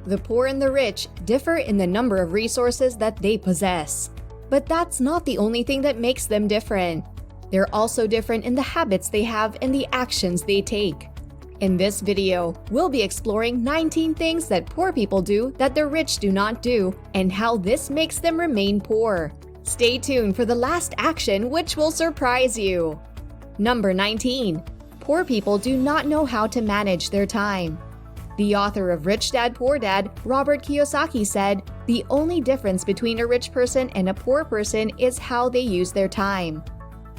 The poor and the rich differ in the number of resources that they possess. But that's not the only thing that makes them different. They're also different in the habits they have and the actions they take. In this video, we'll be exploring 19 things that poor people do that the rich do not do, and how this makes them remain poor. Stay tuned for the last action, which will surprise you. Number 19. Poor people do not know how to manage their time. The author of Rich Dad, Poor Dad, Robert Kiyosaki, said, "The only difference between a rich person and a poor person is how they use their time."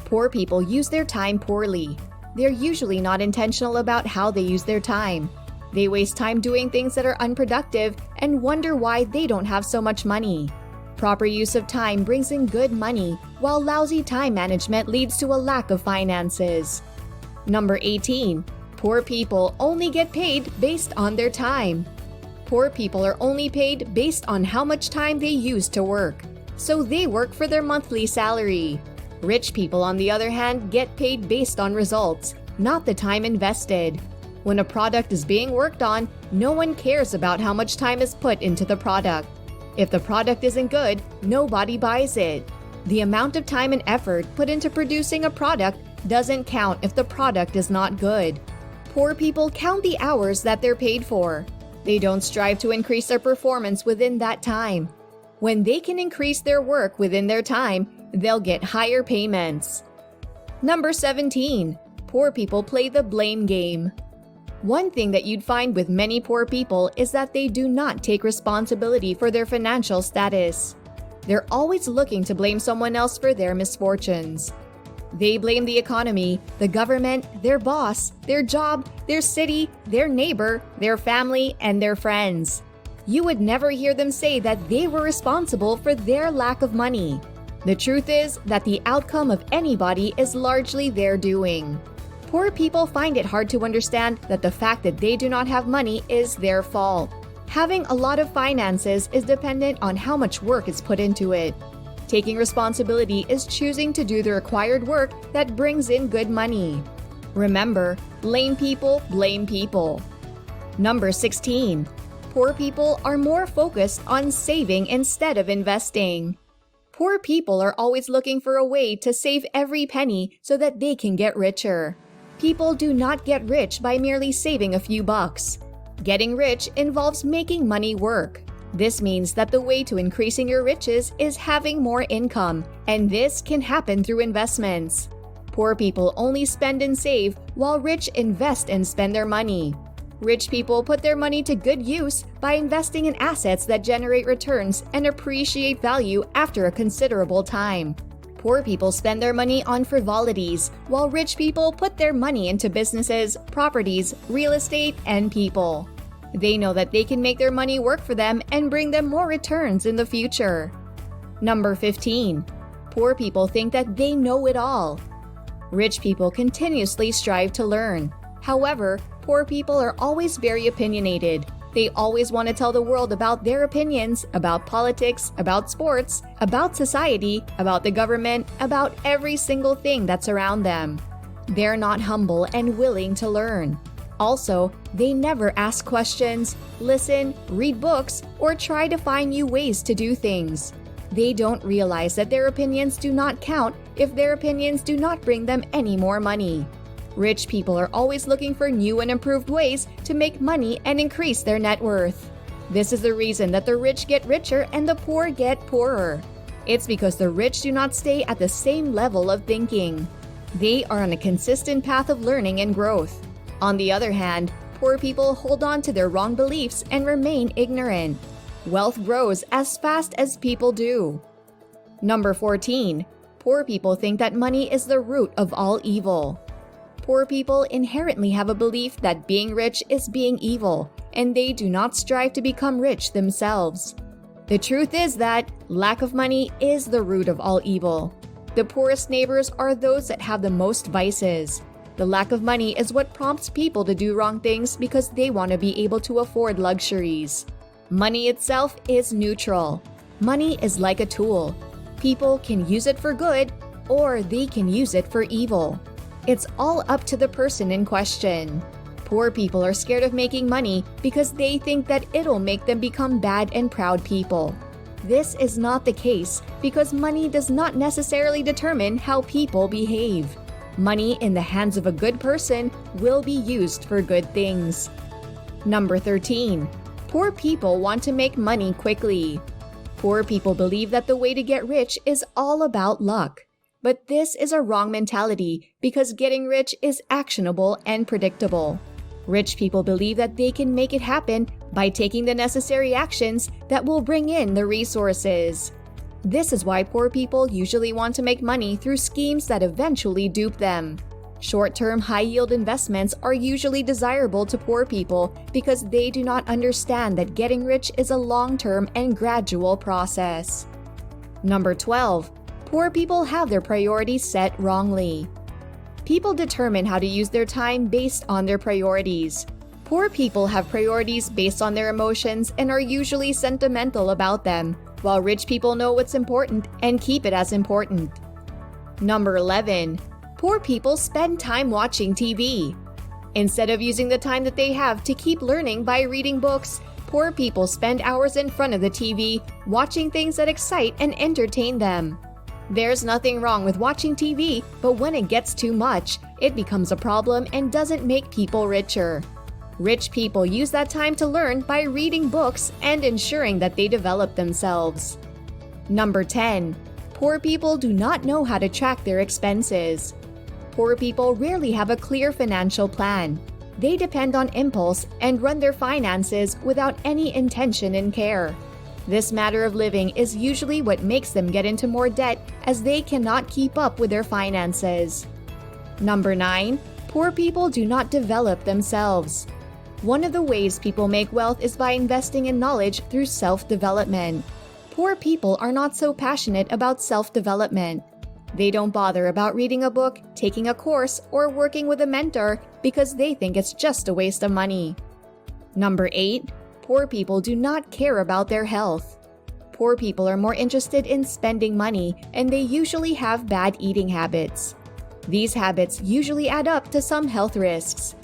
Poor people use their time poorly. They're usually not intentional about how they use their time. They waste time doing things that are unproductive and wonder why they don't have so much money. Proper use of time brings in good money, while lousy time management leads to a lack of finances. Number 18. Poor people only get paid based on their time. Poor people are only paid based on how much time they use to work, so they work for their monthly salary. Rich people, on the other hand, get paid based on results, not the time invested. When a product is being worked on, no one cares about how much time is put into the product. If the product isn't good, nobody buys it. The amount of time and effort put into producing a product doesn't count if the product is not good. Poor people count the hours that they're paid for. They don't strive to increase their performance within that time. When they can increase their work within their time, they'll get higher payments. Number 17. Poor people play the blame game. One thing that you'd find with many poor people is that they do not take responsibility for their financial status. They're always looking to blame someone else for their misfortunes. They blame the economy, the government, their boss, their job, their city, their neighbor, their family, and their friends. You would never hear them say that they were responsible for their lack of money. The truth is that the outcome of anybody is largely their doing. Poor people find it hard to understand that the fact that they do not have money is their fault. Having a lot of finances is dependent on how much work is put into it. Taking responsibility is choosing to do the required work that brings in good money. Remember, blame people, blame people. Number 16. Poor people are more focused on saving instead of investing. Poor people are always looking for a way to save every penny so that they can get richer. People do not get rich by merely saving a few bucks. Getting rich involves making money work. This means that the way to increasing your riches is having more income, and this can happen through investments. Poor people only spend and save, while rich invest and spend their money. Rich people put their money to good use by investing in assets that generate returns and appreciate value after a considerable time. Poor people spend their money on frivolities, while rich people put their money into businesses, properties, real estate, and people. They know that they can make their money work for them and bring them more returns in the future. Number 15. Poor people think that they know it all. Rich people continuously strive to learn. However, poor people are always very opinionated. They always want to tell the world about their opinions, about politics, about sports, about society, about the government, about every single thing that's around them. They're not humble and willing to learn. Also, they never ask questions, listen, read books, or try to find new ways to do things. They don't realize that their opinions do not count if their opinions do not bring them any more money. Rich people are always looking for new and improved ways to make money and increase their net worth. This is the reason that the rich get richer and the poor get poorer. It's because the rich do not stay at the same level of thinking. They are on a consistent path of learning and growth. On the other hand, poor people hold on to their wrong beliefs and remain ignorant. Wealth grows as fast as people do. Number 14. Poor people think that money is the root of all evil. Poor people inherently have a belief that being rich is being evil, and they do not strive to become rich themselves. The truth is that lack of money is the root of all evil. The poorest neighbors are those that have the most vices. The lack of money is what prompts people to do wrong things because they want to be able to afford luxuries. Money itself is neutral. Money is like a tool. People can use it for good, or they can use it for evil. It's all up to the person in question. Poor people are scared of making money because they think that it'll make them become bad and proud people. This is not the case because money does not necessarily determine how people behave. Money in the hands of a good person will be used for good things. Number 13. Poor people want to make money quickly. Poor people believe that the way to get rich is all about luck. But this is a wrong mentality because getting rich is actionable and predictable. Rich people believe that they can make it happen by taking the necessary actions that will bring in the resources. This is why poor people usually want to make money through schemes that eventually dupe them. Short-term, high-yield investments are usually desirable to poor people because they do not understand that getting rich is a long-term and gradual process. Number 12. Poor people have their priorities set wrongly. People determine how to use their time based on their priorities. Poor people have priorities based on their emotions and are usually sentimental about them, while rich people know what's important and keep it as important. Number 11. Poor people spend time watching TV. Instead of using the time that they have to keep learning by reading books, poor people spend hours in front of the TV watching things that excite and entertain them. There's nothing wrong with watching TV, but when it gets too much, it becomes a problem and doesn't make people richer. Rich people use that time to learn by reading books and ensuring that they develop themselves. Number 10. Poor people do not know how to track their expenses. Poor people rarely have a clear financial plan. They depend on impulse and run their finances without any intention and care. This matter of living is usually what makes them get into more debt as they cannot keep up with their finances. Number 9. Poor people do not develop themselves. One of the ways people make wealth is by investing in knowledge through self-development. Poor people are not so passionate about self-development. They don't bother about reading a book, taking a course, or working with a mentor because they think it's just a waste of money. Number 8. Poor people do not care about their health. Poor people are more interested in spending money, and they usually have bad eating habits. These habits usually add up to some health risks.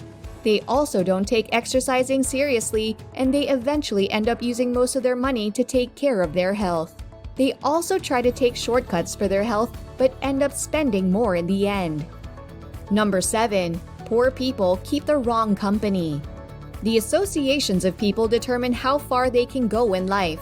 They also don't take exercising seriously, and they eventually end up using most of their money to take care of their health. They also try to take shortcuts for their health, but end up spending more in the end. Number 7. Poor people keep the wrong company. The associations of people determine how far they can go in life.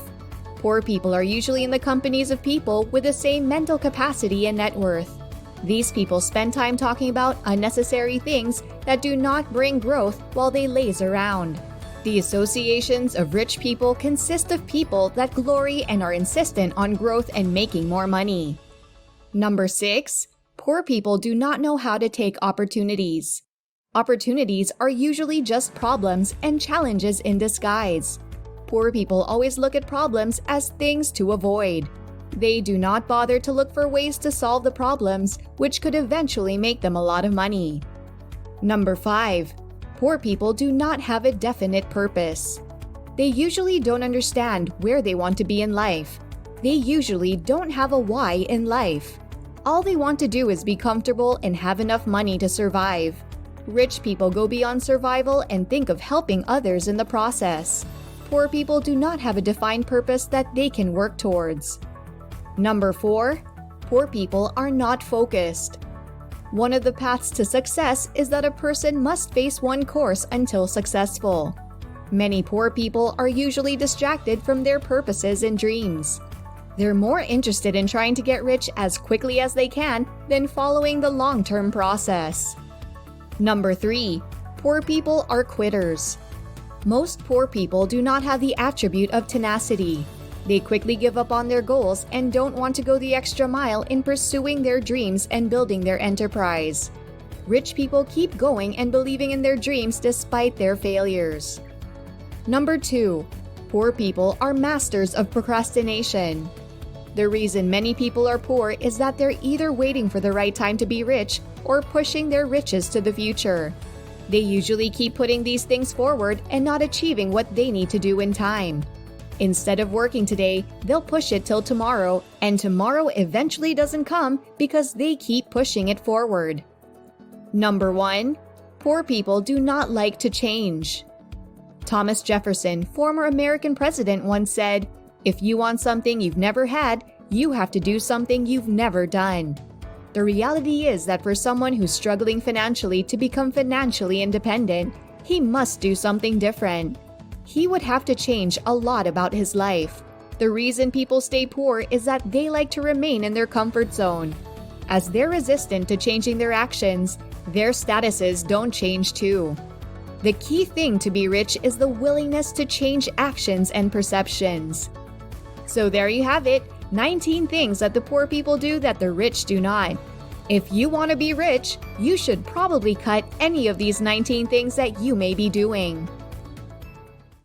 Poor people are usually in the companies of people with the same mental capacity and net worth. These people spend time talking about unnecessary things that do not bring growth while they laze around. The associations of rich people consist of people that glory and are insistent on growth and making more money. Number 6. Poor people do not know how to take opportunities. Opportunities are usually just problems and challenges in disguise. Poor people always look at problems as things to avoid. They do not bother to look for ways to solve the problems, which could eventually make them a lot of money. Number 5. Poor people do not have a definite purpose. They usually don't understand where they want to be in life. They usually don't have a why in life. All they want to do is be comfortable and have enough money to survive. Rich people go beyond survival and think of helping others in the process. Poor people do not have a defined purpose that they can work towards. Number 4. Poor people are not focused. One of the paths to success is that a person must face one course until successful. Many poor people are usually distracted from their purposes and dreams. They're more interested in trying to get rich as quickly as they can than following the long-term process. Number 3. Poor people are quitters. Most poor people do not have the attribute of tenacity. They quickly give up on their goals and don't want to go the extra mile in pursuing their dreams and building their enterprise. Rich people keep going and believing in their dreams despite their failures. Number 2. Poor people are masters of procrastination. The reason many people are poor is that they're either waiting for the right time to be rich or pushing their riches to the future. They usually keep putting these things forward and not achieving what they need to do in time. Instead of working today, they'll push it till tomorrow, and tomorrow eventually doesn't come because they keep pushing it forward. Number 1. Poor people do not like to change. Thomas Jefferson, former American president, once said, "If you want something you've never had, you have to do something you've never done." The reality is that for someone who's struggling financially to become financially independent, he must do something different. He would have to change a lot about his life. The reason people stay poor is that they like to remain in their comfort zone. As they're resistant to changing their actions, their statuses don't change too. The key thing to be rich is the willingness to change actions and perceptions. So there you have it, 19 things that the poor people do that the rich do not. If you want to be rich, you should probably cut any of these 19 things that you may be doing.